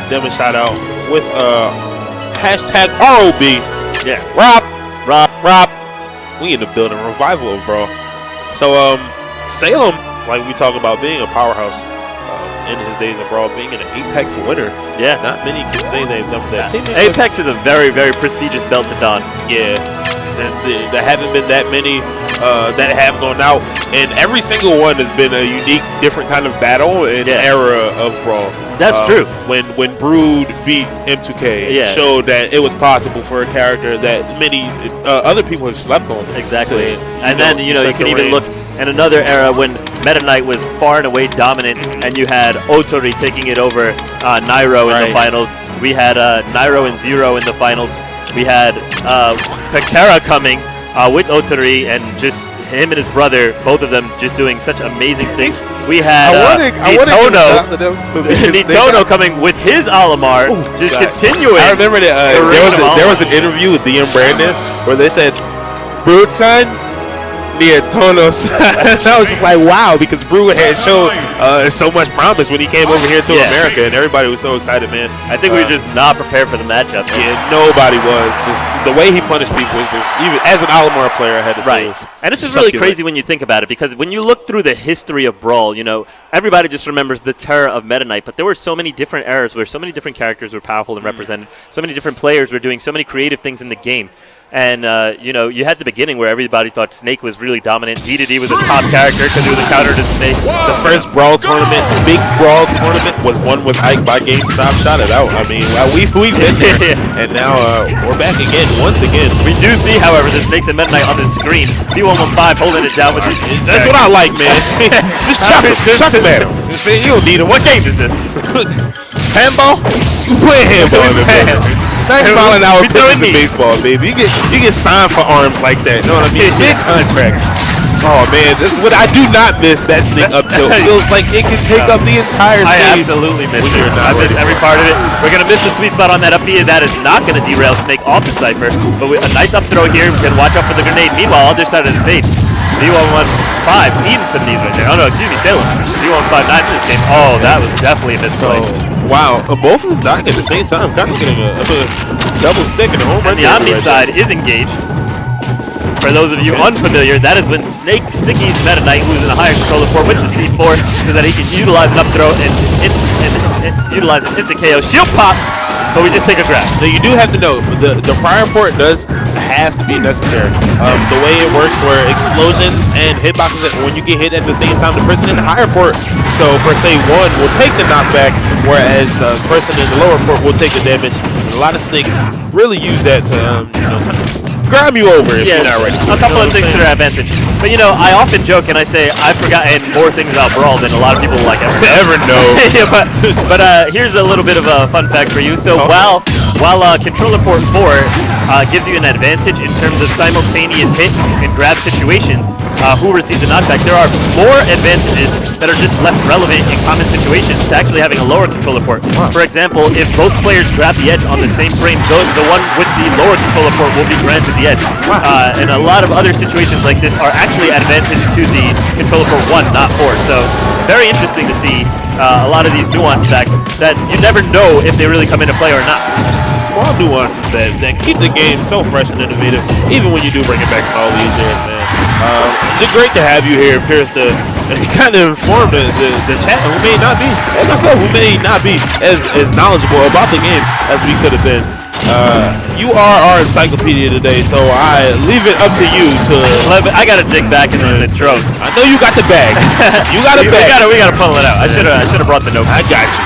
them a shout out with hashtag ROB. Yeah. Rob. We in the building. Revival of Brawl. So Salem, like we talk about being a powerhouse in his days of Brawl, being an Apex winner. Yeah. Not many can say they've done that. Apex is a very, very prestigious belt to don. Yeah. There haven't been that many that have gone out, and every single one has been a unique, different kind of battle and era of Brawl. That's true. When Brood beat M2K, it showed that it was possible for a character that many other people have slept on. Exactly. And then you can even look in another era when Meta Knight was far and away dominant, and you had Otori taking it over Nairo in the finals. We had Nairo and Zero in the finals. We had Kakera coming with Otori, and just him and his brother, both of them just doing such amazing things. We had Nitono coming with his Alamar, just continuing. I remember that there was an interview with DM Brandon where they said, Brood son, Nitono's. I was just like, wow, because Brood had showed so much promise when he came over here to America, and everybody was so excited, man. I think we were just not prepared for the matchup. Yeah, nobody was. Just the way he punished people was just, even as an Alamar player, I had to say. And it's just really crazy when you think about it, because when you look through the history of Brawl, everybody just remembers the terror of Meta Knight, but there were so many different eras where so many different characters were powerful and represented. So many different players were doing so many creative things in the game. And, you had the beginning where everybody thought Snake was really dominant. DDD was a top character because he was a counter to Snake. The first Brawl tournament, big Brawl tournament, was won with Ike by GameStop. Shout it out. I mean, we've been there. And now we're back again, once again. We do see, however, the Snakes and Meta Knight on the screen. B115 holding it down with his... That's what I like, man. Just chuck him at him. You don't need him. What game is this? Handball? You play handball in the game. 90 mile an hour pitches in baseball, baby. You get signed for arms like that. You know what I mean? Big contracts. Oh man, this is what I do not miss. That Snake up tilt feels like it can take up the entire stage. I absolutely miss it. I miss every part of it. We're gonna miss the sweet spot on that up B. That is not gonna derail Snake off the Cypher. But a nice up throw here. We can watch out for the grenade. Meanwhile, on this side of the stage, B115 needing some knees right there. Oh no, excuse me, Salem. B159 in this game. Oh, that was definitely a misplay. Wow, both of them dying at the same time. Kind of getting a double stick in the home run. And the Omni side is engaged. For those of you unfamiliar, that is when Snake stickies Meta Knight, who is in a higher controller port with the C4, so that he can utilize an up throw and utilize an instant KO shield pop. But we just take a grab. Now you do have to know the prior port does have to be necessary. The way it works where explosions and hitboxes, when you get hit at the same time, the person in the higher port, so per se one will take the knockback, whereas the person in the lower port will take the damage. And a lot of Snakes really use that to grab you over if you're not ready. A couple of things to their advantage. But I often joke and I say I've forgotten more things about Brawl than a lot of people ever know. But here's a little bit of a fun fact for you. So while controller port 4 gives you an advantage in terms of simultaneous hit and grab situations, who receives a knockback, there are more advantages that are just less relevant in common situations to actually having a lower controller port. For example, if both players grab the edge on the same frame, the one with the lower controller port will be granted the edge. And a lot of other situations like this are actually advantage to the controller port 1, not 4. So very interesting to see a lot of these nuance facts that you never know if they really come into play or not. Small nuances that keep the game so fresh and innovative, even when you do bring it back to all these years, man. It's great to have you here, Pierce, to kind of inform the chat who may not be, and myself, who may not be as knowledgeable about the game as we could have been. You are our encyclopedia today, so I leave it up to you to... I gotta dig back into the tropes. I know you got the bag. You got a bag. We gotta pull it out. I should have brought the notebook. I got you.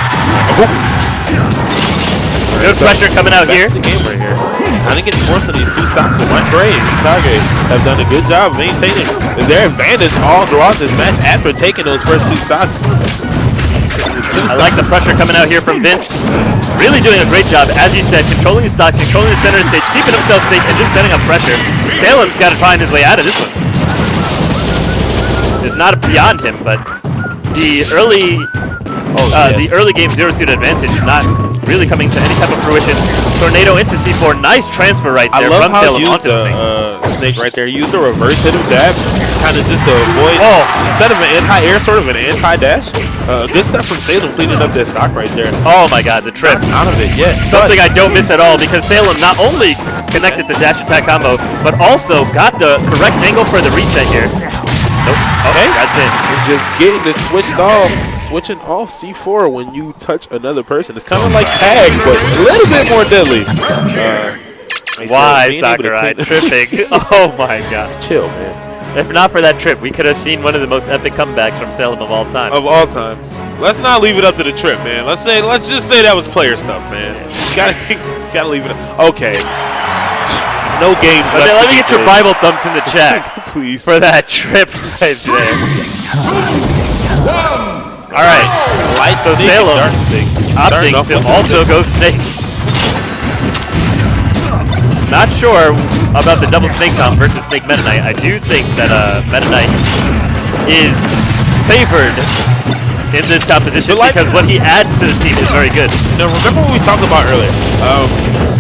Good pressure coming out here. That's the game right here. Kind of getting forced on these two stocks, and MikeRay and Hinkage have done a good job of maintaining their advantage all throughout this match after taking those first two stocks. I like the pressure coming out here from Vince. Really doing a great job, as you said, controlling the stocks, controlling the center of the stage, keeping himself safe, and just setting up pressure. Salem's got to find his way out of this one. It's not beyond him, but the early The early game zero suit advantage not really coming to any type of fruition. Tornado into C4. Nice transfer right there from Salem onto Snake. Snake right there. He used a reverse hit of dab, kind of just to avoid, instead of an anti-air, sort of an anti-dash. Good stuff from Salem cleaning up that stock right there. Oh my god, the trip. Not out of it yet. Something I don't miss at all, because Salem not only connected the dash attack combo, but also got the correct angle for the reset here. Nope. Okay, that's it. Just getting it switched off. Switching off C4 when you touch another person. It's kind of like tag, but a little bit more deadly. Why, Sakurai? Tripping. Oh my gosh. Chill, man. If not for that trip, we could have seen one of the most epic comebacks from Salem of all time. Of all time. Let's not leave it up to the trip, man. Let's just say that was player stuff, man. Gotta leave it up. Okay. No games left. Let me get your Bible thumbs in the chat. Please. For that trip right there. All right. Light so Salem opting to also go Snake. Not sure about the double Snake comp versus Snake Meta Knight. I do think that Meta Knight is favored in this composition because what he adds to the team is very good. Now, remember what we talked about earlier.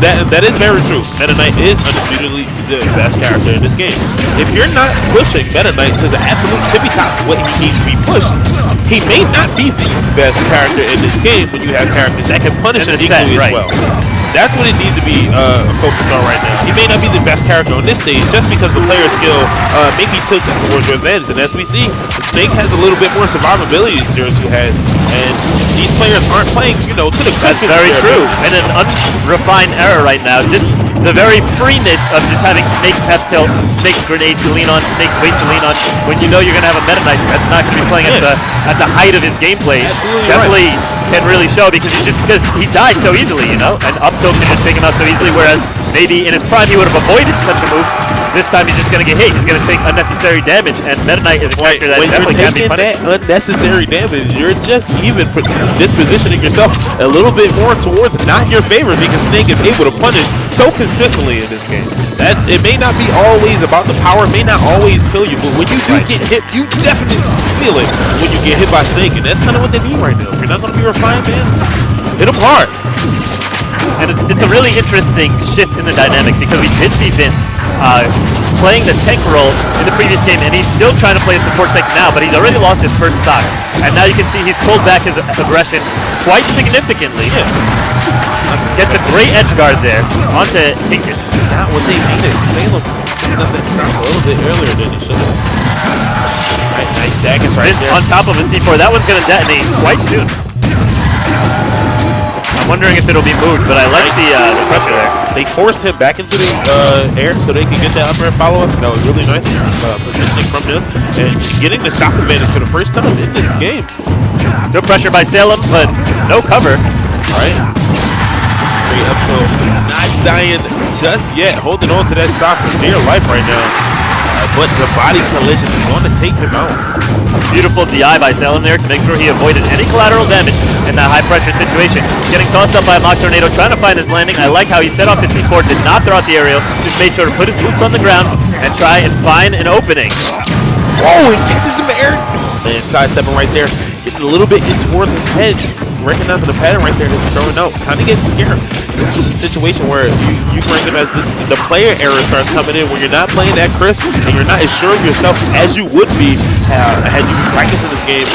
That is very true. Meta Knight is undisputedly the best character in this game. If you're not pushing Meta Knight to the absolute tippy top of what he needs to be pushed, he may not be the best character in this game when you have characters that can punish him equally as well. That's what it needs to be focused on right now. He may not be the best character on this stage just because the player skill may be tilted towards your advantage. And as we see, the Snake has a little bit more survivability than Zero Suit has. And these players aren't playing, to the best. That's very true. And an unrefined era right now. Just the very freeness of just having Snake's F-tilt, Snake's grenade to lean on, Snake's weight to lean on. When you know you're going to have a Meta Knight that's not going to be playing at the height of his gameplay. Definitely can really show because he dies so easily, and up tilt can just take him out so easily, whereas maybe in his prime he would have avoided such a move. This time he's just going to get hit. He's going to take unnecessary damage, and Meta Knight is a character that definitely can be punished. When you're taking that unnecessary damage, you're just even dispositioning yourself a little bit more towards not your favor because Snake is able to punish so consistently in this game. It may not be always about the power, it may not always kill you, but when you do get hit, you definitely feel it when you get hit by Snake, and that's kind of what they need right now. If you're not going to be refined, man, just hit him hard. And it's a really interesting shift in the dynamic because we did see Vince playing the tank role in the previous game, and he's still trying to play a support tank now, but he's already lost his first stock. And now you can see he's pulled back his aggression quite significantly. Gets a great edge guard there onto Hinkage. Not what they needed. Salem picked up that stock a little bit earlier than he should have. Right, nice daggers right there. On top of a C4. That one's going to detonate quite soon. I'm wondering if it'll be moved, but I like the pressure there. They forced him back into the air so they could get that upper follow-up. That was really nice positioning from him. And getting the stock advantage for the first time in this game. Good pressure by Salem, but no cover. Right. Straight up to not dying just yet. Holding on to that stock for dear life right now. But the body collision is going to take him out. Beautiful DI by Salem there to make sure he avoided any collateral damage in that high-pressure situation. Getting tossed up by a mock tornado, trying to find his landing. I like how he set off his C4, did not throw out the aerial, just made sure to put his boots on the ground and try and find an opening. Whoa, and catches him air. And sidestepping right there, getting a little bit in towards his head. Recognizing the pattern right there that he's throwing out, kind of getting scared. This is a situation where you rank him as the player error starts coming in when you're not playing that crisp and you're not as sure of yourself as you would be had you been practicing this game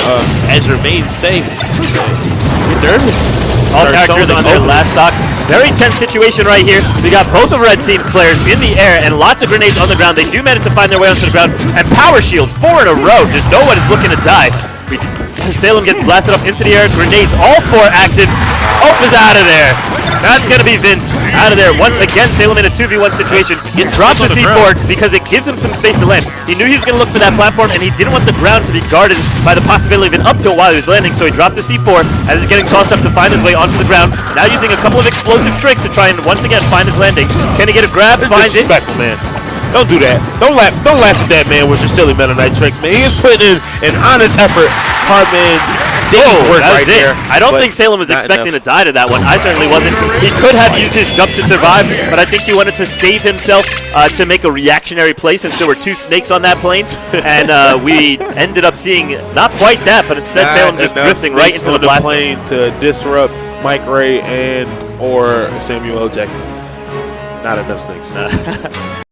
as your mainstay. You're nervous. All characters on their last stock. Very tense situation right here. We got both of Red Team's players in the air and lots of grenades on the ground. They do manage to find their way onto the ground, and power shields 4 in a row. Just no one is looking to die. Salem gets blasted up into the air. Grenades, all 4 active. Hope is out of there. That's going to be Vince out of there. Once again, Salem in a 2v1 situation. He drops the C4 because it gives him some space to land. He knew he was going to look for that platform, and he didn't want the ground to be guarded by the possibility of an up tilt while he was landing, so he dropped the C4 as he's getting tossed up to find his way onto the ground. Now using a couple of explosive tricks to try and once again find his landing. Can he get a grab? Finds it. Man. Don't do that. Don't laugh at that man with your silly Meta Knight tricks, man. He is putting in an honest effort. Hardman's Ridiculous work that was right there. I don't think Salem was not expecting enough. to die to that one. I certainly wasn't. He could have used his jump to survive, but I think he wanted to save himself to make a reactionary play since there were 2 snakes on that plane. And we ended up seeing not quite that, but instead Salem just drifting right into the blast plane to disrupt MikeRay and or Samuel L. Jackson. Not enough snakes.